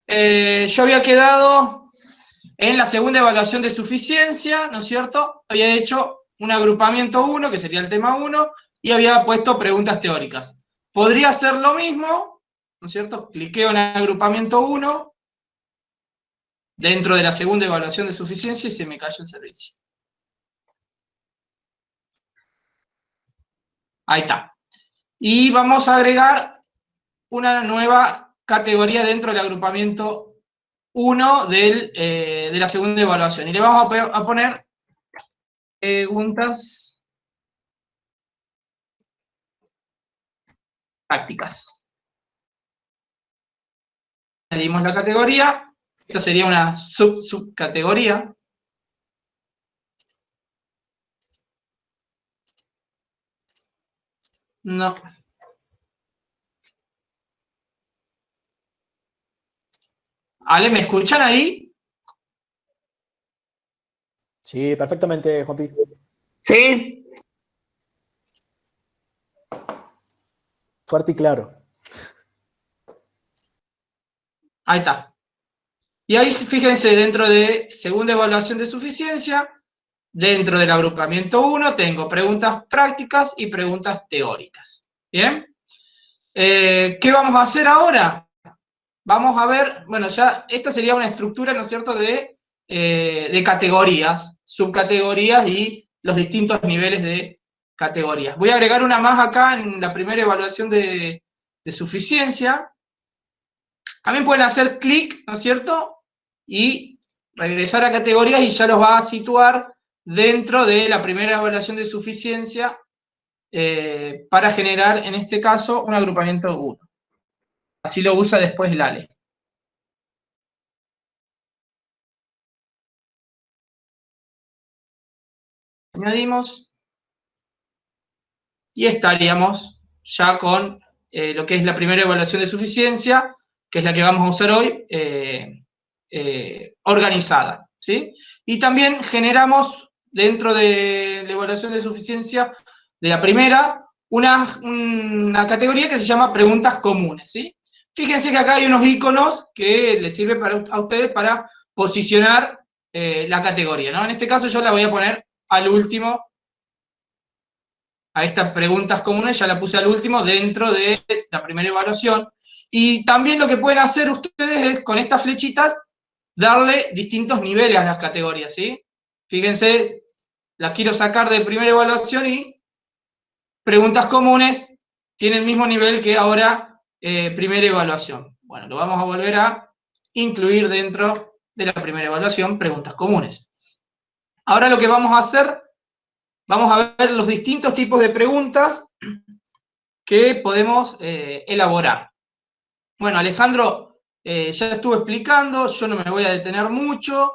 yo había quedado en la segunda evaluación de suficiencia, ¿no es cierto? Había hecho un agrupamiento 1, que sería el tema 1, y había puesto preguntas teóricas. Podría hacer lo mismo, ¿no es cierto? Cliqueo en agrupamiento 1, dentro de la segunda evaluación de suficiencia, y se me cayó el servicio. Ahí está. Y vamos a agregar una nueva categoría dentro del agrupamiento 1 de la segunda evaluación. Y le vamos a poner preguntas prácticas. Añadimos la categoría. Esta sería una subcategoría. No. Ale, ¿me escuchan ahí? Sí, perfectamente, Juanpi. Sí. Fuerte y claro. Ahí está. Y ahí, fíjense, dentro de segunda evaluación de suficiencia, dentro del agrupamiento 1, tengo preguntas prácticas y preguntas teóricas. ¿Bien? ¿Qué vamos a hacer ahora? Vamos a ver, bueno, ya esta sería una estructura, ¿no es cierto?, de categorías, subcategorías y los distintos niveles de categorías. Voy a agregar una más acá en la primera evaluación de suficiencia. También pueden hacer clic, ¿no es cierto?, y regresar a categorías y ya los va a situar dentro de la primera evaluación de suficiencia para generar, en este caso, un agrupamiento 1. Así lo usa después el ALE. Añadimos y estaríamos ya con lo que es la primera evaluación de suficiencia, que es la que vamos a usar hoy, organizada, ¿sí? Y también generamos dentro de la evaluación de suficiencia de la primera una categoría que se llama preguntas comunes, ¿sí? Fíjense que acá hay unos iconos que les sirven a ustedes para posicionar la categoría, ¿no? En este caso yo la voy a poner al último, a estas preguntas comunes, ya la puse al último dentro de la primera evaluación. Y también lo que pueden hacer ustedes es, con estas flechitas, darle distintos niveles a las categorías, ¿sí? Fíjense, las quiero sacar de primera evaluación y preguntas comunes tiene el mismo nivel que ahora primera evaluación. Bueno, lo vamos a volver a incluir dentro de la primera evaluación, preguntas comunes. Ahora lo que vamos a hacer, vamos a ver los distintos tipos de preguntas que podemos elaborar. Bueno, Alejandro ya estuvo explicando, yo no me voy a detener mucho,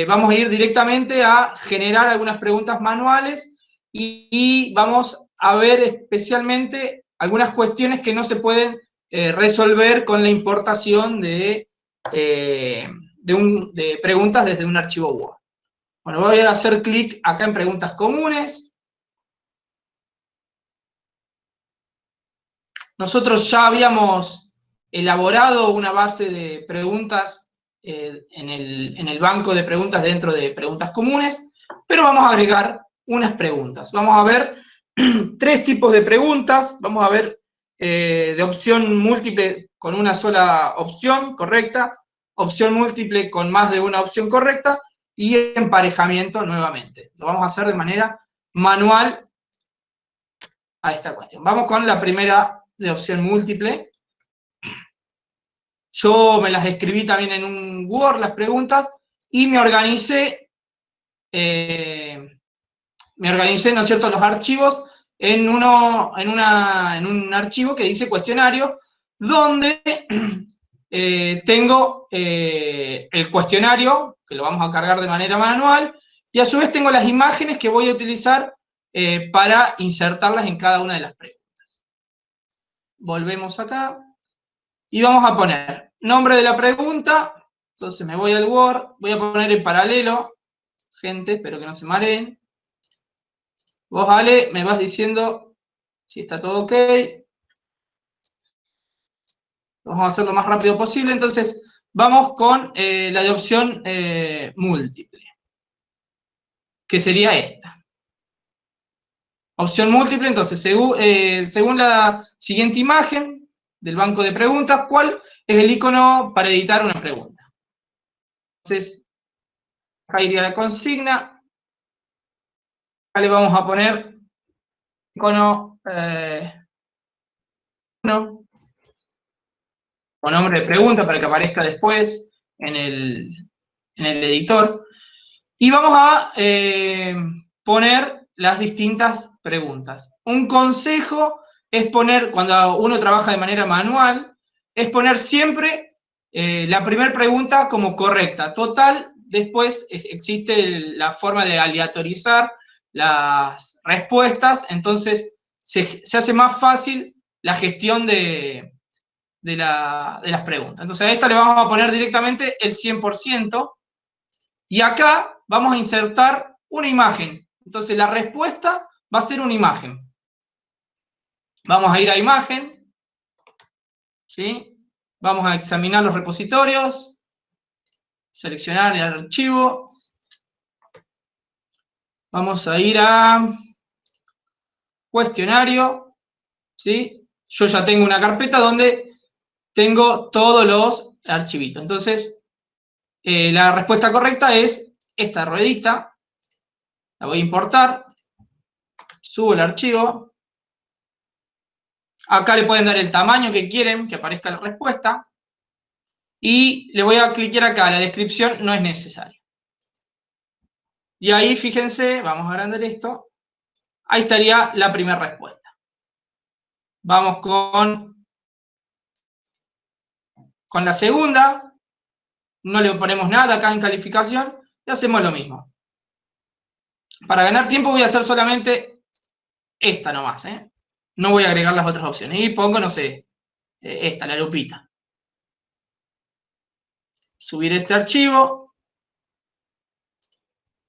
vamos a ir directamente a generar algunas preguntas manuales y vamos a ver especialmente algunas cuestiones que no se pueden resolver con la importación de preguntas desde un archivo Word. Bueno, voy a hacer clic acá en preguntas comunes. Nosotros ya habíamos elaborado una base de preguntas en el banco de preguntas dentro de preguntas comunes, pero vamos a agregar unas preguntas. Vamos a ver tres tipos de preguntas. Vamos a ver de opción múltiple con una sola opción correcta, opción múltiple con más de una opción correcta y emparejamiento nuevamente. Lo vamos a hacer de manera manual a esta cuestión. Vamos con la primera de opción múltiple. Yo me las escribí también en un Word, las preguntas, y me organicé, ¿no es cierto?, los archivos en un archivo que dice cuestionario, donde tengo el cuestionario, que lo vamos a cargar de manera manual, y a su vez tengo las imágenes que voy a utilizar para insertarlas en cada una de las preguntas. Volvemos acá. Y vamos a poner nombre de la pregunta. Entonces me voy al Word, voy a poner en paralelo, gente, espero que no se mareen. Vos, Ale, me vas diciendo si está todo ok. Vamos a hacer lo más rápido posible. Entonces vamos con la de opción múltiple, que sería esta. Opción múltiple, entonces, según la siguiente imagen del banco de preguntas, ¿cuál es el icono para editar una pregunta? Entonces, acá iría la consigna. Acá le vamos a poner icono 1, con nombre de pregunta para que aparezca después en el editor. Y vamos a poner las distintas preguntas. Un consejo es poner, cuando uno trabaja de manera manual, es poner siempre la primera pregunta como correcta. Total, después existe la forma de aleatorizar las respuestas, entonces se hace más fácil la gestión de las preguntas. Entonces a esta le vamos a poner directamente el 100%, y acá vamos a insertar una imagen. Entonces la respuesta va a ser una imagen. Vamos a ir a imagen, ¿sí? Vamos a examinar los repositorios, seleccionar el archivo, vamos a ir a cuestionario, ¿sí? Yo ya tengo una carpeta donde tengo todos los archivitos. Entonces, la respuesta correcta es esta ruedita, la voy a importar, subo el archivo, acá le pueden dar el tamaño que quieren que aparezca la respuesta, y le voy a cliquear acá, la descripción no es necesaria. Y ahí, fíjense, vamos a agrandar esto, ahí estaría la primera respuesta. Vamos con la segunda, no le ponemos nada acá en calificación, y hacemos lo mismo. Para ganar tiempo voy a hacer solamente esta nomás, ¿eh? No voy a agregar las otras opciones. Y pongo, no sé, esta, la lupita. Subir este archivo.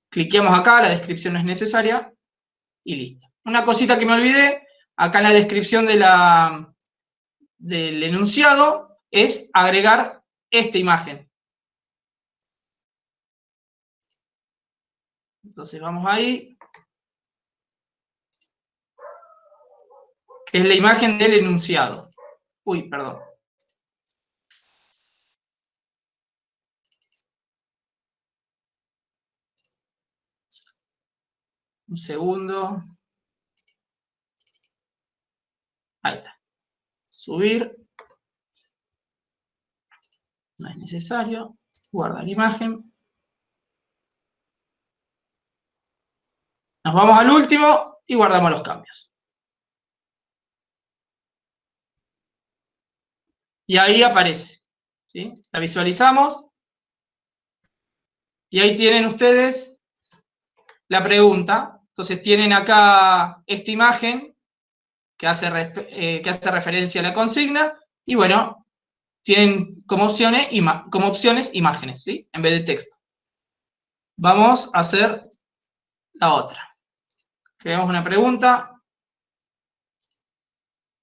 Cliqueamos acá, la descripción no es necesaria. Y listo. Una cosita que me olvidé, acá en la descripción del enunciado, es agregar esta imagen. Entonces vamos ahí. Que es la imagen del enunciado. Uy, perdón. Un segundo. Ahí está. Subir. No es necesario. Guardar imagen. Nos vamos al último y guardamos los cambios. Y ahí aparece, ¿sí? La visualizamos. Y ahí tienen ustedes la pregunta. Entonces tienen acá esta imagen que hace referencia a la consigna. Y bueno, tienen como opciones imágenes, ¿sí? En vez de texto. Vamos a hacer la otra. Creamos una pregunta.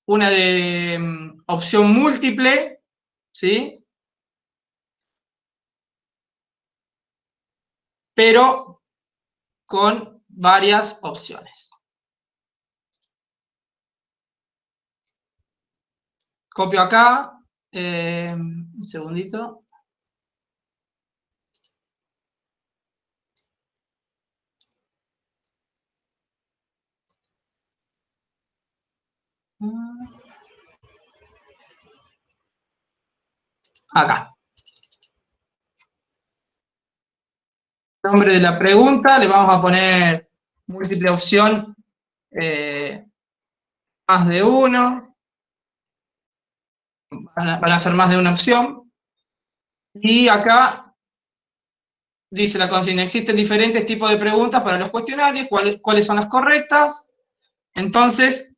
Una de opción múltiple, ¿sí? Pero con varias opciones. Copio acá, un segundito. Acá. Nombre de la pregunta, le vamos a poner múltiple opción, más de uno. Van a ser más de una opción. Y acá dice la consigna, existen diferentes tipos de preguntas para los cuestionarios, cuáles son las correctas. Entonces,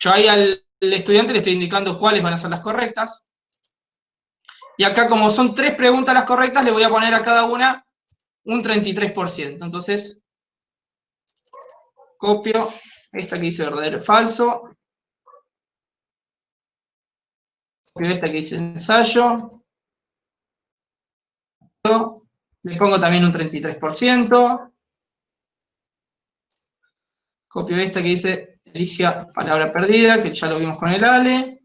yo ahí al estudiante le estoy indicando cuáles van a ser las correctas. Y acá, como son 3 preguntas las correctas, le voy a poner a cada una un 33%. Entonces, copio esta que dice verdadero o falso. Copio esta que dice ensayo. Le pongo también un 33%. Copio esta que dice, elige palabra perdida, que ya lo vimos con el Ale.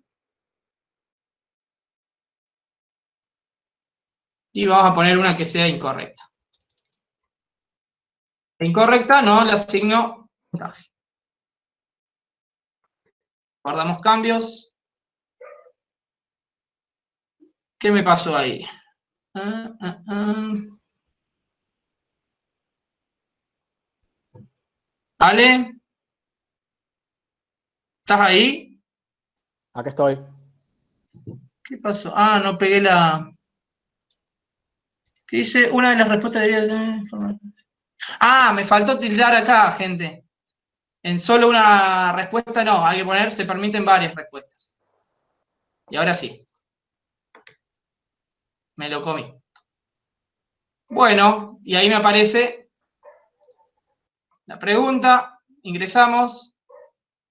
Y vamos a poner una que sea incorrecta. Incorrecta, no le asigno puntaje. Guardamos cambios. ¿Qué me pasó ahí? Ale, ¿estás ahí? Acá estoy. ¿Qué pasó? Ah, no pegué la... ¿Qué dice? Una de las respuestas debía tener... Ah, me faltó tildar acá, gente. En solo una respuesta no, hay que poner, se permiten varias respuestas. Y ahora sí. Me lo comí. Bueno, y ahí me aparece la pregunta, ingresamos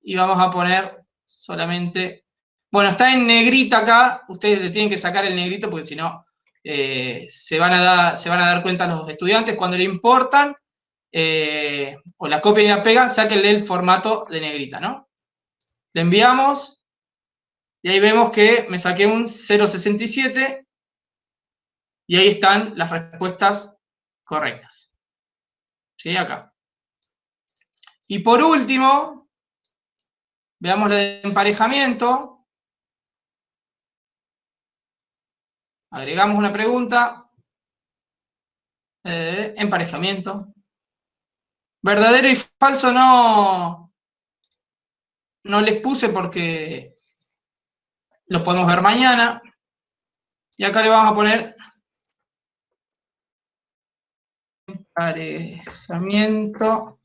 y vamos a poner solamente... Bueno, está en negrita acá, ustedes le tienen que sacar el negrito porque si no se van a dar cuenta los estudiantes cuando le importan o la copian y la pegan, sáquenle el formato de negrita, ¿no? Le enviamos y ahí vemos que me saqué un 0,67 y ahí están las respuestas correctas. ¿Sí? Acá. Y por último, veamos la de emparejamiento. Agregamos una pregunta. Emparejamiento. Verdadero y falso no les puse porque lo podemos ver mañana. Y acá le vamos a poner emparejamiento.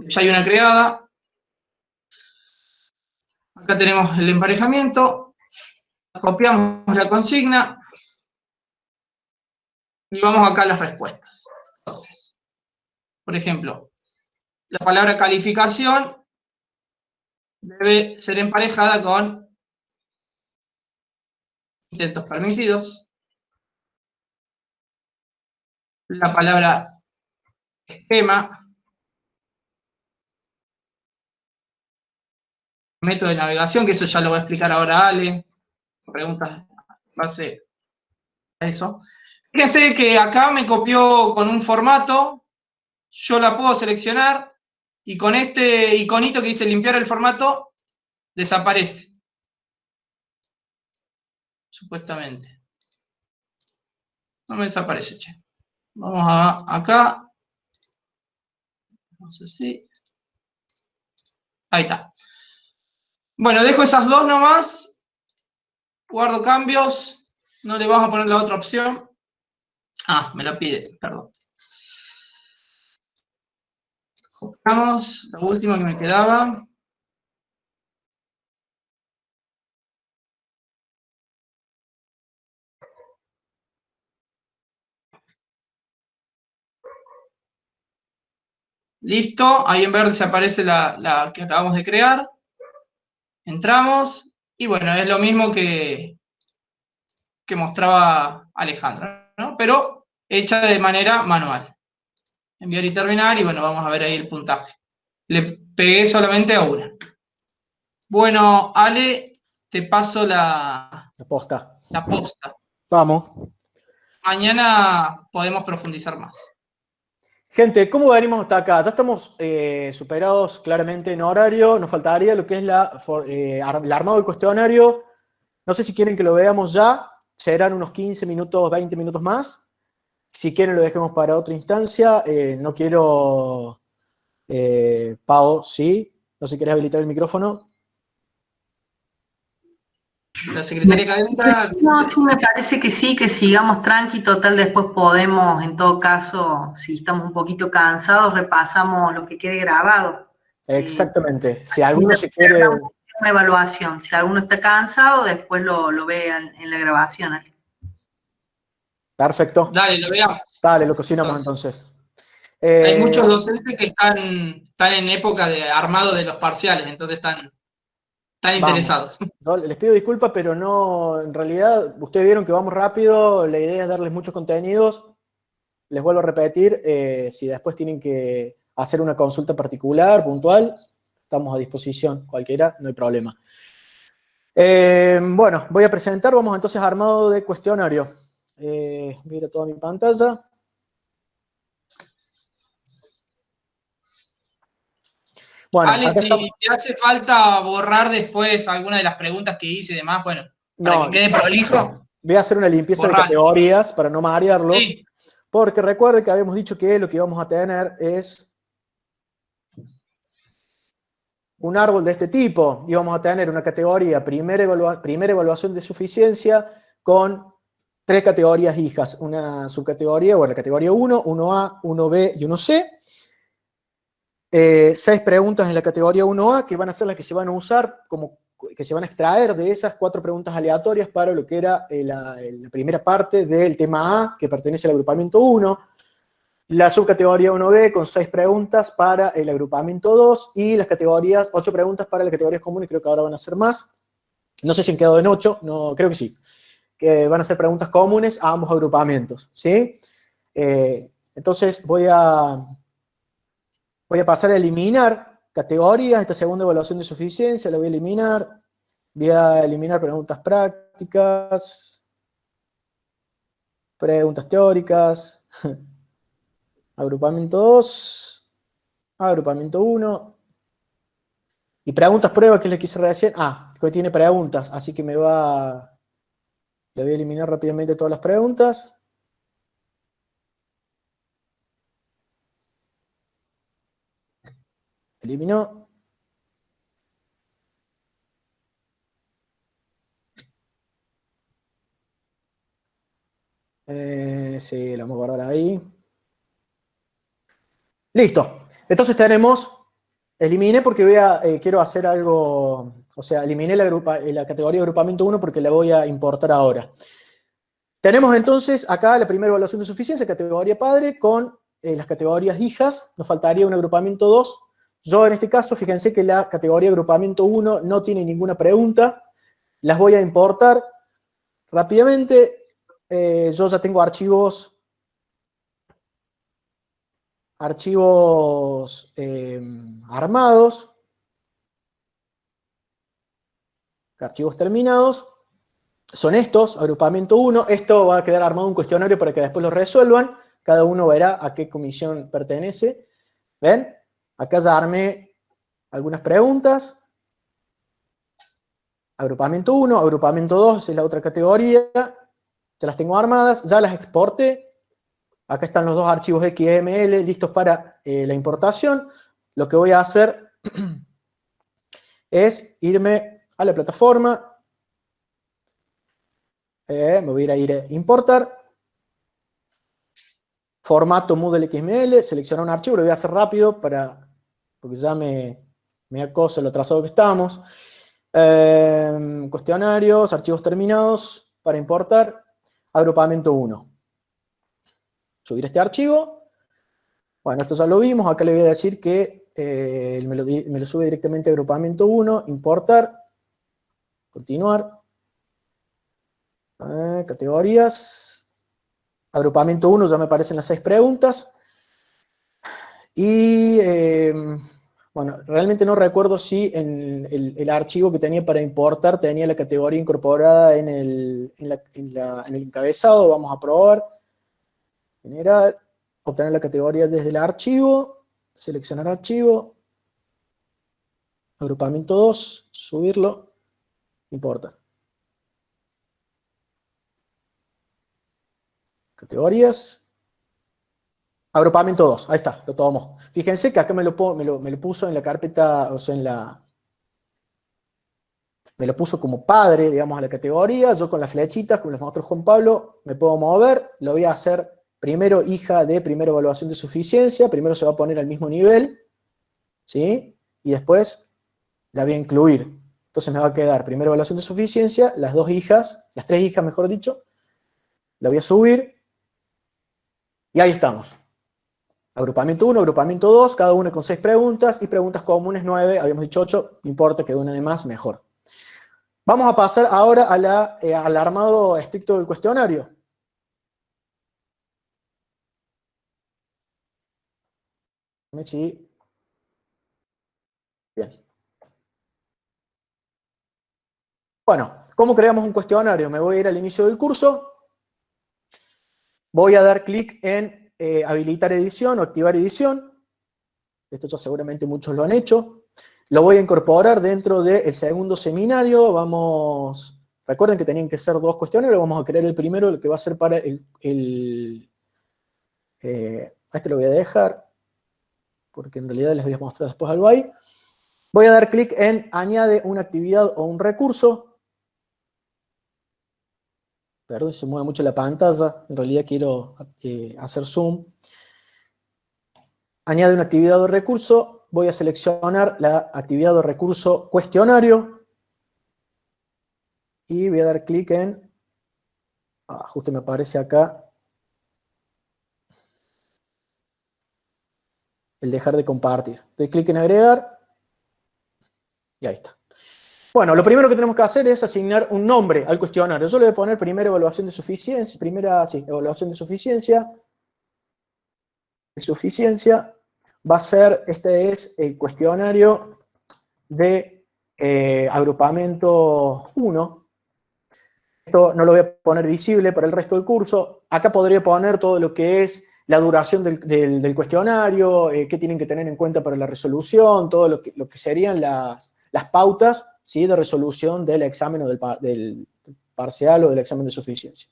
Ya hay una creada. Acá tenemos el emparejamiento. Copiamos la consigna. Y vamos acá a las respuestas. Entonces, por ejemplo, la palabra calificación debe ser emparejada con intentos permitidos. La palabra esquema, método de navegación, que eso ya lo va a explicar ahora Ale. Preguntas en base a eso. Fíjense que acá me copió con un formato, yo la puedo seleccionar y con este iconito que dice limpiar el formato, desaparece. Supuestamente. No me desaparece, che. Vamos a acá. No sé si. Ahí está. Bueno, dejo esas dos nomás. Guardo cambios. No le vamos a poner la otra opción. Ah, me lo pide, perdón. Copiamos la última que me quedaba. Listo, ahí en verde se aparece la que acabamos de crear. Entramos y bueno, es lo mismo que mostraba Alejandro, ¿no? Pero hecha de manera manual. Enviar y terminar y bueno, vamos a ver ahí el puntaje. Le pegué solamente a una. Bueno, Ale, te paso la posta. La posta. Vamos. Mañana podemos profundizar más. Gente, ¿cómo venimos hasta acá? Ya estamos superados claramente en horario. Nos faltaría lo que es el armado del cuestionario. No sé si quieren que lo veamos ya. Serán unos 15 minutos, 20 minutos más. Si quieren lo dejemos para otra instancia. No quiero... Pau, ¿sí? No sé si querés habilitar el micrófono. La secretaria académica... No, sí, me parece que sí, que sigamos tranqui, total, después podemos, en todo caso, si estamos un poquito cansados, repasamos lo que quede grabado. Exactamente. Si alguno se quiere... Una evaluación, si alguno está cansado, después lo vean en la grabación. Perfecto. Dale, lo veamos. Dale, lo cocinamos entonces. Hay muchos docentes que están en época de armado de los parciales, entonces están Están interesados. Yo les pido disculpas, pero no, en realidad, ustedes vieron que vamos rápido, la idea es darles muchos contenidos. Les vuelvo a repetir, si después tienen que hacer una consulta particular, puntual, estamos a disposición, cualquiera, no hay problema. Bueno, voy a presentar, vamos entonces armado de cuestionario. Voy a ir a toda mi pantalla. Bueno, Ale, acá si te hace falta borrar después alguna de las preguntas que hice y demás, bueno, para no, que quede prolijo, voy a hacer una limpieza de borrar. categorías para no marearlos. Sí, Porque recuerden que habíamos dicho que lo que vamos a tener es un árbol de este tipo. Y vamos a tener una categoría, primera evaluación de suficiencia, con 3 categorías hijas. Una subcategoría, bueno, categoría 1, 1A, 1B y 1C. 6 preguntas en la categoría 1A, que van a ser las que se van a usar, que se van a extraer de esas 4 preguntas aleatorias para lo que era la primera parte del tema A, que pertenece al agrupamiento 1. La subcategoría 1B con 6 preguntas para el agrupamiento 2 y las categorías, 8 preguntas para las categorías comunes, creo que ahora van a ser más. No sé si han quedado en 8, no, creo que sí. Que van a ser preguntas comunes a ambos agrupamientos, ¿sí? Entonces voy a pasar a eliminar categorías, esta segunda evaluación de suficiencia la voy a eliminar. Voy a eliminar preguntas prácticas, preguntas teóricas, agrupamiento 2, agrupamiento 1, y preguntas prueba, que es la que hice recién. Que tiene preguntas, así que le voy a eliminar rápidamente todas las preguntas. Eliminó. Sí, lo vamos a guardar ahí. Listo. Entonces tenemos, eliminé porque quiero hacer algo, o sea, eliminé la categoría de agrupamiento 1 porque la voy a importar ahora. Tenemos entonces acá la primera evaluación de suficiencia, categoría padre, con las categorías hijas. Nos faltaría un agrupamiento 2. Yo en este caso, fíjense que la categoría agrupamiento 1 no tiene ninguna pregunta. Las voy a importar rápidamente. Yo ya tengo archivos armados, archivos terminados. Son estos, agrupamiento 1. Esto va a quedar armado un cuestionario para que después lo resuelvan. Cada uno verá a qué comisión pertenece. ¿Ven? Acá ya armé algunas preguntas. Agrupamiento 1, agrupamiento 2 es la otra categoría. Ya las tengo armadas, ya las exporté. Acá están los 2 archivos XML listos para la importación. Lo que voy a hacer es irme a la plataforma. Me voy a ir a importar. Formato Moodle XML, seleccionar un archivo, lo voy a hacer rápido porque ya me acosa lo atrasado que estamos. Cuestionarios, archivos terminados para importar, agrupamiento 1. Subir este archivo. Bueno, esto ya lo vimos, acá le voy a decir que me lo sube directamente a agrupamiento 1, importar, continuar. Categorías. Agrupamiento 1 ya me aparecen las 6 preguntas. Y, bueno, realmente no recuerdo si en el archivo que tenía para importar tenía la categoría incorporada en el encabezado. Vamos a probar. Generar, obtener la categoría desde el archivo, seleccionar archivo, agrupamiento 2, subirlo, importar. Categorías. Agrupamiento 2, ahí está, lo tomó. Fíjense que acá me lo puso en la carpeta, o sea, me lo puso como padre, digamos, a la categoría. Yo con las flechitas, como les mostró Juan Pablo, me puedo mover. Lo voy a hacer primero hija de primera evaluación de suficiencia. Primero se va a poner al mismo nivel, ¿sí? Y después la voy a incluir. Entonces me va a quedar primera evaluación de suficiencia, las 2 hijas, las 3 hijas, mejor dicho. La voy a subir. Y ahí estamos. Agrupamiento 1, agrupamiento 2, cada uno con 6 preguntas, y preguntas comunes 9, habíamos dicho 8, no importa que una de más, mejor. Vamos a pasar ahora al armado estricto del cuestionario. Sí. Bien. Bueno, ¿cómo creamos un cuestionario? Me voy a ir al inicio del curso. Voy a dar clic en habilitar edición o activar edición. Esto ya seguramente muchos lo han hecho. Lo voy a incorporar dentro del segundo seminario. Recuerden que tenían que ser 2 cuestionarios. Vamos a crear el primero, el que va a ser para a este lo voy a dejar, porque en realidad les voy a mostrar después algo ahí. Voy a dar clic en añade una actividad o un recurso. Perdón si se mueve mucho la pantalla, en realidad quiero hacer zoom. Añade una actividad o recurso, voy a seleccionar la actividad o recurso cuestionario y voy a dar clic en, justo me aparece acá, el dejar de compartir. Doy clic en agregar y ahí está. Bueno, lo primero que tenemos que hacer es asignar un nombre al cuestionario. Yo le voy a poner primera evaluación de suficiencia, evaluación de suficiencia. Va a ser, este es el cuestionario de agrupamiento 1. Esto no lo voy a poner visible para el resto del curso. Acá podría poner todo lo que es la duración del cuestionario, qué tienen que tener en cuenta para la resolución, todo lo que serían las pautas, ¿sí?, de resolución del examen o del parcial o del examen de suficiencia.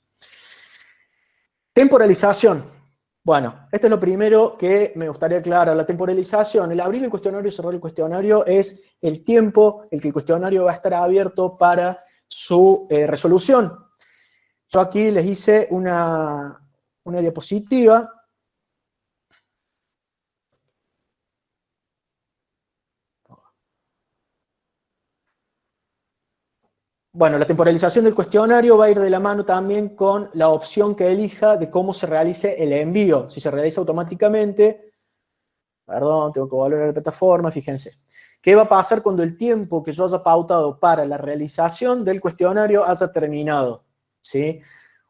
Temporalización. Bueno, esto es lo primero que me gustaría aclarar. La temporalización, el abrir el cuestionario y cerrar el cuestionario, es el tiempo en que el cuestionario va a estar abierto para su resolución. Yo aquí les hice una diapositiva. Bueno, la temporalización del cuestionario va a ir de la mano también con la opción que elija de cómo se realice el envío. Si se realiza automáticamente, perdón, tengo que volver a la plataforma, fíjense. ¿Qué va a pasar cuando el tiempo que yo haya pautado para la realización del cuestionario haya terminado? ¿Sí?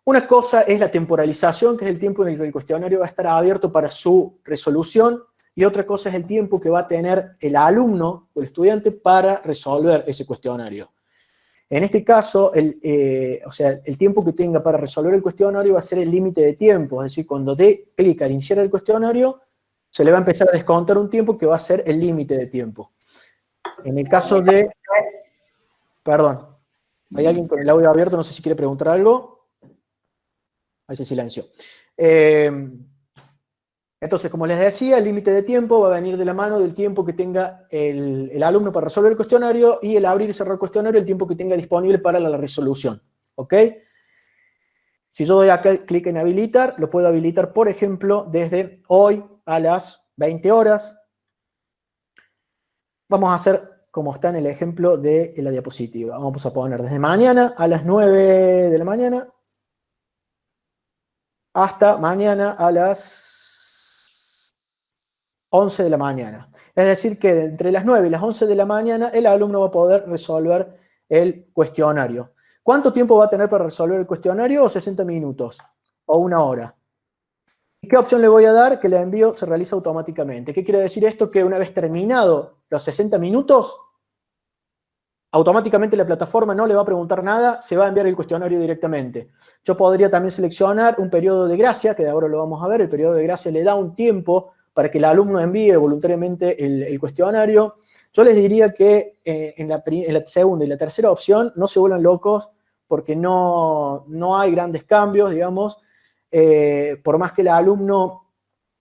Una cosa es la temporalización, que es el tiempo en el que el cuestionario va a estar abierto para su resolución, y otra cosa es el tiempo que va a tener el alumno o el estudiante para resolver ese cuestionario. En este caso, el tiempo que tenga para resolver el cuestionario va a ser el límite de tiempo, es decir, cuando dé clic al iniciar el cuestionario, se le va a empezar a descontar un tiempo que va a ser el límite de tiempo. En el caso de... Perdón, ¿hay alguien con el audio abierto? No sé si quiere preguntar algo. Ahí se silenció. Entonces, como les decía, el límite de tiempo va a venir de la mano del tiempo que tenga el alumno para resolver el cuestionario, y el abrir y cerrar el cuestionario, el tiempo que tenga disponible para la resolución. ¿Ok? Si yo doy acá clic en habilitar, lo puedo habilitar, por ejemplo, desde hoy a las 20 horas. Vamos a hacer como está en el ejemplo de la diapositiva. Vamos a poner desde mañana a las 9 de la mañana hasta mañana a las 11 de la mañana. Es decir, que entre las 9 y las 11 de la mañana el alumno va a poder resolver el cuestionario. ¿Cuánto tiempo va a tener para resolver el cuestionario? ¿O 60 minutos? ¿O 1 hora? ¿Y qué opción le voy a dar? Que el envío se realiza automáticamente. ¿Qué quiere decir esto? Que una vez terminado los 60 minutos, automáticamente la plataforma no le va a preguntar nada, se va a enviar el cuestionario directamente. Yo podría también seleccionar un periodo de gracia, que de ahora lo vamos a ver. El periodo de gracia le da un tiempo para que el alumno envíe voluntariamente el cuestionario. Yo les diría que en la segunda y la tercera opción no se vuelvan locos, porque no hay grandes cambios, digamos. Por más que el alumno,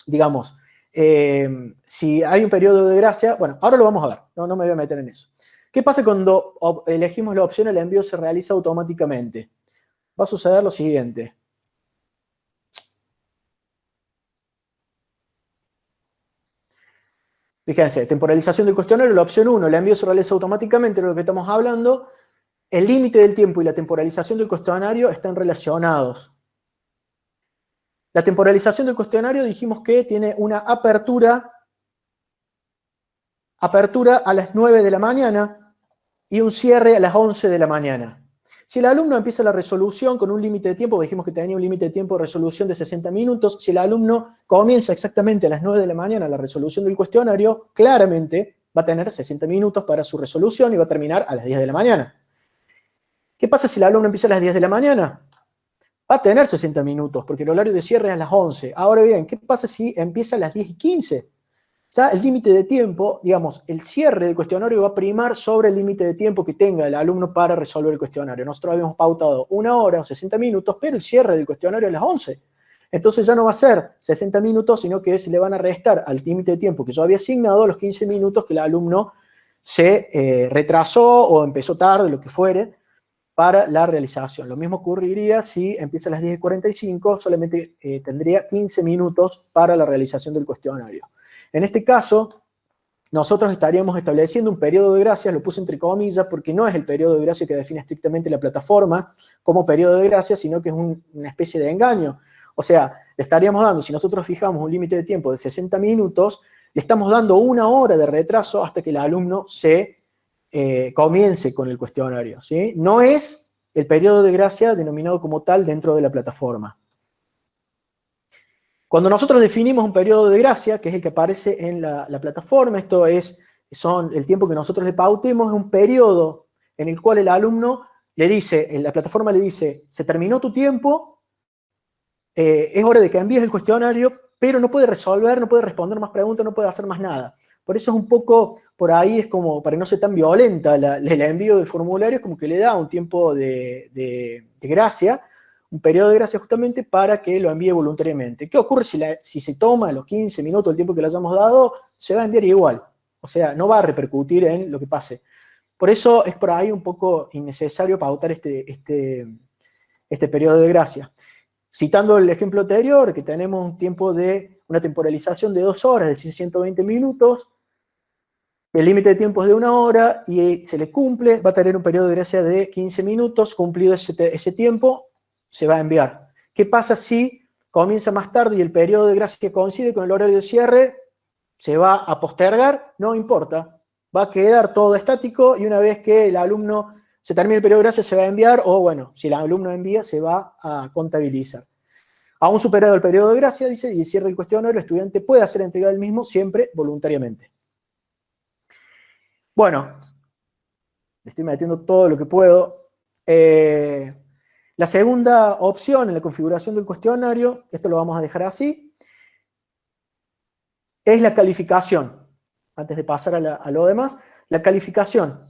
digamos, si hay un periodo de gracia, bueno, ahora lo vamos a ver, no me voy a meter en eso. ¿Qué pasa cuando elegimos la opción el envío se realiza automáticamente? Va a suceder lo siguiente. Fíjense, temporalización del cuestionario, la opción 1, el envío se realiza automáticamente, de lo que estamos hablando. El límite del tiempo y la temporalización del cuestionario están relacionados. La temporalización del cuestionario dijimos que tiene una apertura a las 9 de la mañana. y un cierre a las 11 de la mañana. Si el alumno empieza la resolución con un límite de tiempo, dijimos que tenía un límite de tiempo de resolución de 60 minutos, si el alumno comienza exactamente a las 9 de la mañana la resolución del cuestionario, claramente va a tener 60 minutos para su resolución y va a terminar a las 10 de la mañana. ¿Qué pasa si el alumno empieza a las 10 de la mañana? Va a tener 60 minutos, porque el horario de cierre es a las 11. Ahora bien, ¿qué pasa si empieza a las 10 y 15? Ya el límite de tiempo, digamos, el cierre del cuestionario va a primar sobre el límite de tiempo que tenga el alumno para resolver el cuestionario. Nosotros habíamos pautado 1 hora o 60 minutos, pero el cierre del cuestionario es a las 11. Entonces ya no va a ser 60 minutos, sino que se le van a restar al límite de tiempo que yo había asignado los 15 minutos que el alumno se retrasó o empezó tarde, lo que fuere, para la realización. Lo mismo ocurriría si empieza a las 10:45, solamente tendría 15 minutos para la realización del cuestionario. En este caso, nosotros estaríamos estableciendo un periodo de gracia, lo puse entre comillas, porque no es el periodo de gracia que define estrictamente la plataforma como periodo de gracia, sino que es una especie de engaño. O sea, le estaríamos dando, si nosotros fijamos un límite de tiempo de 60 minutos, le estamos dando 1 hora de retraso hasta que el alumno se comience con el cuestionario, ¿sí? No es el periodo de gracia denominado como tal dentro de la plataforma. Cuando nosotros definimos un periodo de gracia, que es el que aparece en la plataforma, esto son el tiempo que nosotros le pautemos, es un periodo en el cual el alumno le dice, la plataforma le dice, se terminó tu tiempo, es hora de que envíes el cuestionario, pero no puede resolver, no puede responder más preguntas, no puede hacer más nada. Por eso es un poco, por ahí es como, para que no sea tan violenta el envío del formulario, es como que le da un tiempo de gracia, un periodo de gracia justamente para que lo envíe voluntariamente. ¿Qué ocurre si se toma los 15 minutos, el tiempo que le hayamos dado? Se va a enviar igual. O sea, no va a repercutir en lo que pase. Por eso es por ahí un poco innecesario pautar este periodo de gracia. Citando el ejemplo anterior, que tenemos un tiempo de una temporalización de 2 horas, es decir, 120 minutos, el límite de tiempo es de 1 hora y se le cumple, va a tener un periodo de gracia de 15 minutos, cumplido ese tiempo, se va a enviar. ¿Qué pasa si comienza más tarde y el periodo de gracia coincide con el horario de cierre? ¿Se va a postergar? No importa, va a quedar todo estático y una vez que el alumno se termine el periodo de gracia se va a enviar, o bueno, si el alumno envía se va a contabilizar. Aún superado el periodo de gracia, dice, y el cierre del cuestionario, el estudiante puede hacer entrega del mismo siempre voluntariamente. Bueno, le estoy metiendo todo lo que puedo. La segunda opción en la configuración del cuestionario, esto lo vamos a dejar así, es la calificación. Antes de pasar a lo demás, la calificación.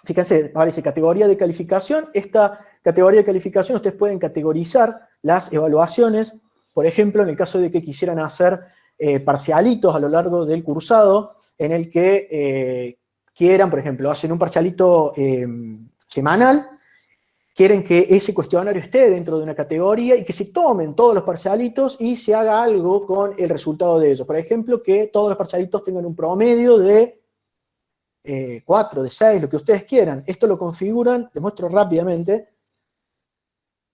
Fíjense, aparece categoría de calificación. Esta categoría de calificación ustedes pueden categorizar las evaluaciones. Por ejemplo, en el caso de que quisieran hacer parcialitos a lo largo del cursado, en el que quieran, por ejemplo, hacen un parcialito semanal, quieren que ese cuestionario esté dentro de una categoría y que se tomen todos los parcialitos y se haga algo con el resultado de ellos. Por ejemplo, que todos los parcialitos tengan un promedio de 4, de 6, lo que ustedes quieran. Esto lo configuran, les muestro rápidamente,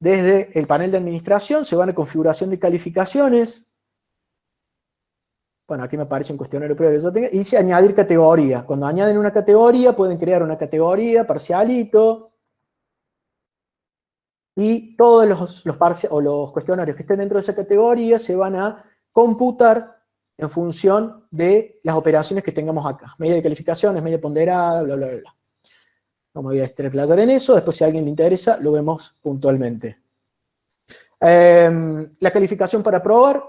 desde el panel de administración, se van a configuración de calificaciones. Bueno, aquí me aparece un cuestionario previo que yo tenga, y dice añadir categoría. Cuando añaden una categoría, pueden crear una categoría, parcialito, y todos los cuestionarios que estén dentro de esa categoría se van a computar en función de las operaciones que tengamos acá. Media de calificaciones, media ponderada, bla, bla, bla. No me voy a explayar en eso, después si a alguien le interesa, lo vemos puntualmente. La calificación para aprobar.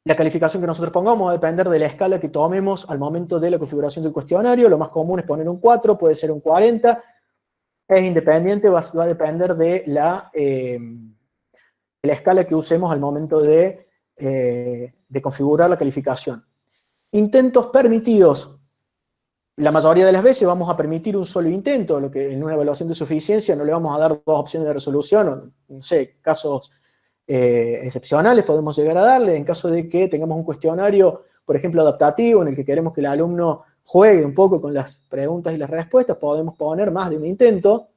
La calificación que nosotros pongamos va a depender de la escala que tomemos al momento de la configuración del cuestionario. Lo más común es poner un 4, puede ser un 40. Es independiente, va a depender de la escala que usemos al momento de configurar la calificación. Intentos permitidos. La mayoría de las veces vamos a permitir un solo intento, lo que en una evaluación de suficiencia no le vamos a dar 2 opciones de resolución, o, no sé, casos excepcionales podemos llegar a darle, en caso de que tengamos un cuestionario, por ejemplo, adaptativo, en el que queremos que el alumno juegue un poco con las preguntas y las respuestas, podemos poner más de un intento.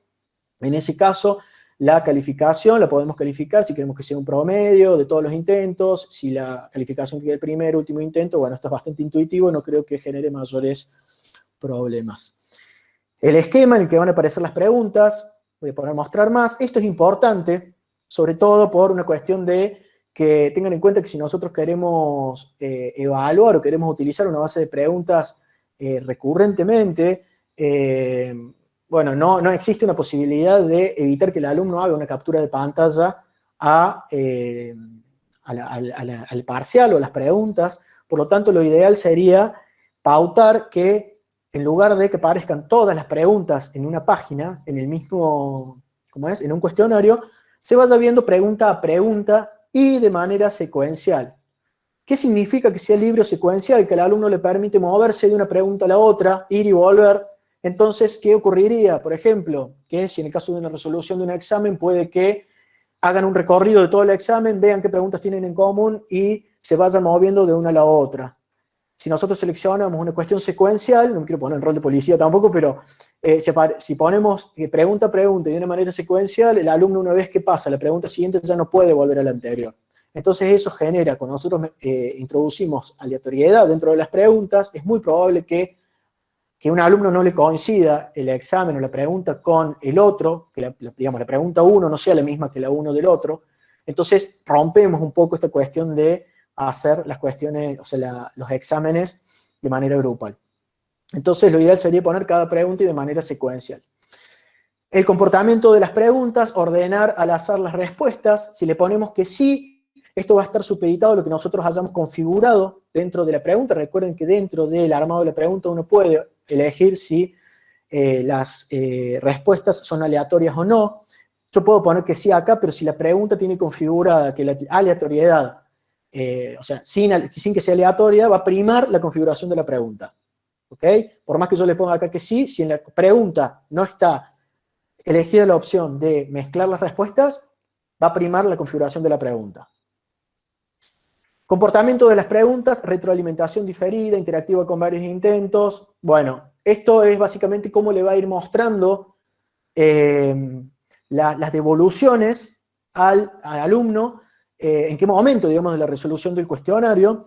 En ese caso, la calificación la podemos calificar si queremos que sea un promedio de todos los intentos, si la calificación que el primer, último intento, bueno, esto es bastante intuitivo, no creo que genere mayores problemas. El esquema en el que van a aparecer las preguntas, voy a poner mostrar más. Esto es importante, sobre todo por una cuestión de que tengan en cuenta que si nosotros queremos evaluar o queremos utilizar una base de preguntas recurrentemente, bueno, no existe una posibilidad de evitar que el alumno haga una captura de pantalla al parcial o a las preguntas. Por lo tanto, lo ideal sería pautar que en lugar de que aparezcan todas las preguntas en una página, en el mismo, ¿cómo es?, en un cuestionario, se vaya viendo pregunta a pregunta y de manera secuencial. ¿Qué significa que sea libre o secuencial? Que al alumno le permite moverse de una pregunta a la otra, ir y volver. Entonces, ¿qué ocurriría? Por ejemplo, que si en el caso de una resolución de un examen puede que hagan un recorrido de todo el examen, vean qué preguntas tienen en común y se vayan moviendo de una a la otra. Si nosotros seleccionamos una cuestión secuencial, no me quiero poner en rol de policía tampoco, pero si ponemos pregunta a pregunta y de una manera secuencial, el alumno una vez que pasa la pregunta siguiente ya no puede volver a la anterior. Entonces eso genera, cuando nosotros introducimos aleatoriedad dentro de las preguntas, es muy probable que un alumno no le coincida el examen o la pregunta con el otro, que digamos, la pregunta 1 no sea la misma que la 1 del otro. Entonces rompemos un poco esta cuestión de hacer las cuestiones, o sea, los exámenes de manera grupal. Entonces lo ideal sería poner cada pregunta y de manera secuencial. El comportamiento de las preguntas, ordenar al azar las respuestas. Si le ponemos que sí, esto va a estar supeditado a lo que nosotros hayamos configurado dentro de la pregunta. Recuerden que dentro del armado de la pregunta uno puede elegir si las respuestas son aleatorias o no. Yo puedo poner que sí acá, pero si la pregunta tiene configurada que la aleatoriedad, o sea, sin que sea aleatoria, va a primar la configuración de la pregunta. ¿Ok? Por más que yo le ponga acá que sí, si en la pregunta no está elegida la opción de mezclar las respuestas, va a primar la configuración de la pregunta. Comportamiento de las preguntas, retroalimentación diferida, interactiva con varios intentos. Bueno, esto es básicamente cómo le va a ir mostrando las devoluciones al alumno, en qué momento, digamos, de la resolución del cuestionario,